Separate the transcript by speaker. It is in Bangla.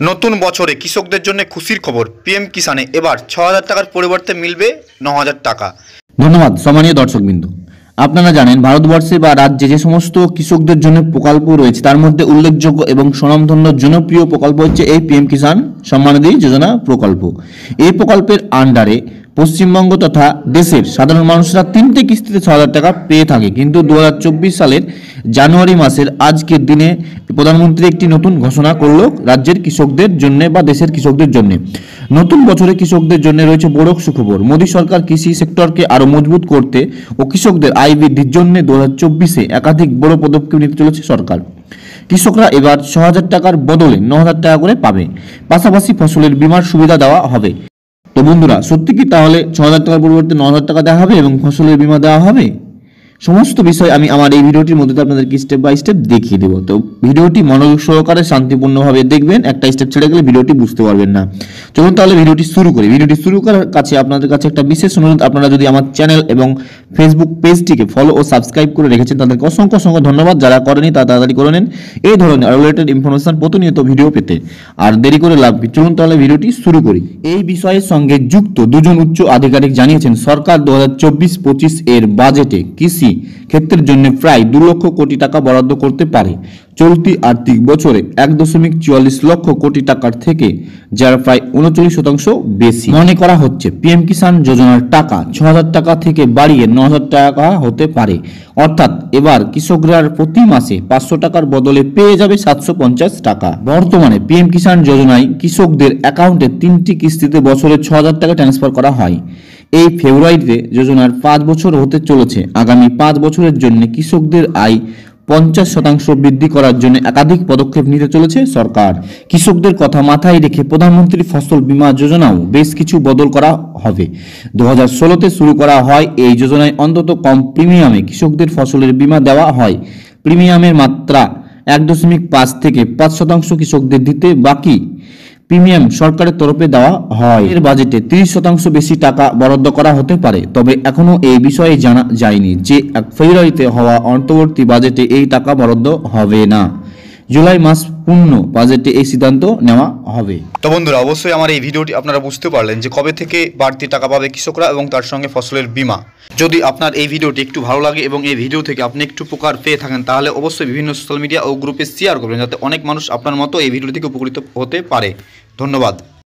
Speaker 1: নতুন বছরে কৃষকদের জন্য খুশির খবর। পিএম কিষানে এবার ৬,০০০ টাকার পরিবর্তে মিলবে ৯,০০০ টাকা।
Speaker 2: ধন্যবাদ সম্মানীয় দর্শকবৃন্দ। আপনারা জানেন ভারতবর্ষে বা রাজ্যে যে সমস্ত কৃষকদের জন্য প্রকল্প রয়েছে তার মধ্যে উল্লেখযোগ্য এবং স্বনামধন্য জনপ্রিয় প্রকল্প হচ্ছে এই পিএম কিষাণ সম্মানিধি যোজনা প্রকল্প। এই প্রকল্পের আন্ডারে পশ্চিমবঙ্গ তথা দেশের সাধারণ মানুষরা 3টে কিস্তিতে ৬,০০০ টাকা পেয়ে থাকে, কিন্তু 2024 সালের জানুয়ারি মাসের আজকের দিনে প্রধানমন্ত্রী একটি নতুন ঘোষণা করলো রাজ্যের কৃষকদের জন্য বা দেশের কৃষকদের জন্য। নতুন বছরে কৃষকদের জন্য রয়েছে বড় সুখবর। মোদী সরকার কৃষি সেক্টরকে আরো মজবুত করতে ও কৃষকদের আয় বৃদ্ধির জন্য 2024-এ একাধিক বড় পদক্ষেপ নিতে চলেছে সরকার। কৃষকরা এবার ৬,০০০ টাকার বদলে ৯,০০০ টাকা করে পাবে, পাশাপাশি ফসলের বীমার সুবিধা দেওয়া হবে। তো বন্ধুরা, সত্যি কি তাহলে ৬,০০০ টাকার পরিবর্তে ৯,০০০ টাকা দেওয়া হবে এবং ফসলের বীমা দেওয়া হবে? সমস্ত বিষয় আমি আমার এই ভিডিওটির মধ্যে আপনাদেরকে স্টেপ বাই স্টেপ দেখিয়ে দেবো। তো ভিডিওটি মনোযোগ সহকারে শান্তিপূর্ণভাবে দেখবেন, একটা স্টেপ ছেড়ে গেলে ভিডিওটি বুঝতে পারবেন না। চলুন তাহলে ভিডিওটি শুরু করি। ভিডিওটি শুরু করার কাছে আপনাদের কাছে একটা বিশেষ অনুরোধ, আপনারা যদি আমার চ্যানেল এবং ফেসবুক পেজটিকে ফলো ও সাবস্ক্রাইব করে রেখেছেন তাদেরকে অসংখ্য অসংখ্য ধন্যবাদ। যারা করেনি তারা তাড়াতাড়ি করে নেন এই ধরনের রিলেটেড ইনফরমেশন প্রতিনিয়ত ভিডিও পেতে। আর দেরি করে লাভ কি, চলুন তাহলে ভিডিওটি শুরু করি। এই বিষয়ের সঙ্গে যুক্ত দুজন উচ্চ আধিকারিক জানিয়েছেন সরকার 2024-25 এর বাজেটে কৃষি ক্ষেত্রের জন্য প্রায় 2 লক্ষ কোটি টাকা বরাদ্দ করতে পারে চলতি আর্থিক বছরে 1.44 লক্ষ কোটি টাকার থেকে, যার প্রায় 39% বেশি। মনে করা হচ্ছে পিএম কিষাণ যোজনার টাকা ৬,০০০ টাকা থেকে বাড়িয়ে ৯,০০০ টাকা হতে পারে। অর্থাৎ এবার কৃষকরা প্রতি মাসে 500 টাকার বদলে পেয়ে যাবে 750 টাকা। বর্তমানে পিএম কিষাণ যোজনায় কৃষকদের অ্যাকাউন্টে 3টি কিস্তিতে বছরে ৬,০০০ টাকা ট্রান্সফার করা হয়। এই ফেব্রুয়ারিতে যোজনার 5 বছর হতে চলেছে। আগামী 5 বছরের জন্য কৃষকদের আয় 50% বৃদ্ধি করার জন্য একাধিক পদক্ষেপ নিতে চলেছে সরকার। কৃষকদের কথা মাথায় রেখে প্রধানমন্ত্রী ফসল বীমা যোজনাও বেশ কিছু বদল করা হবে। 2016-তে শুরু করা হয় এই যোজনায় অন্তত কম প্রিমিয়ামে কৃষকদের ফসলের বীমা দেওয়া হয়। প্রিমিয়ামের মাত্রা 1.5 থেকে 5% কৃষকদের দিতে বাকি প্রিমিয়াম সরকারের তরফে দেওয়া হয়। এর বাজেটে 30% বেশি টাকা বরাদ্দ করা হতে পারে, তবে এখনো এই বিষয়ে জানা যায়নি যে 1 ফেব্রুয়ারিতে হওয়া অন্তর্বর্তী বাজেটে এই টাকা বরাদ্দ হবে না। জুলাই মাস পূর্ণ বাজেটে এই সিদ্ধান্ত নেওয়া হবে।
Speaker 1: তো বন্ধুরা, অবশ্যই আমার এই ভিডিওটি আপনারা বুঝতে পারলেন যে কবে থেকে বাড়তি টাকা পাবে কৃষকরা এবং তার সঙ্গে ফসলের বীমা। যদি আপনার এই ভিডিওটি একটু ভালো লাগে এবং এই ভিডিও থেকে আপনি একটু উপকার পেয়ে থাকেন তাহলে অবশ্যই বিভিন্ন সোশ্যাল মিডিয়া ও গ্রুপে শেয়ার করবেন, যাতে অনেক মানুষ আপনার মতো এই ভিডিও থেকে উপকৃত হতে পারে। ধন্যবাদ।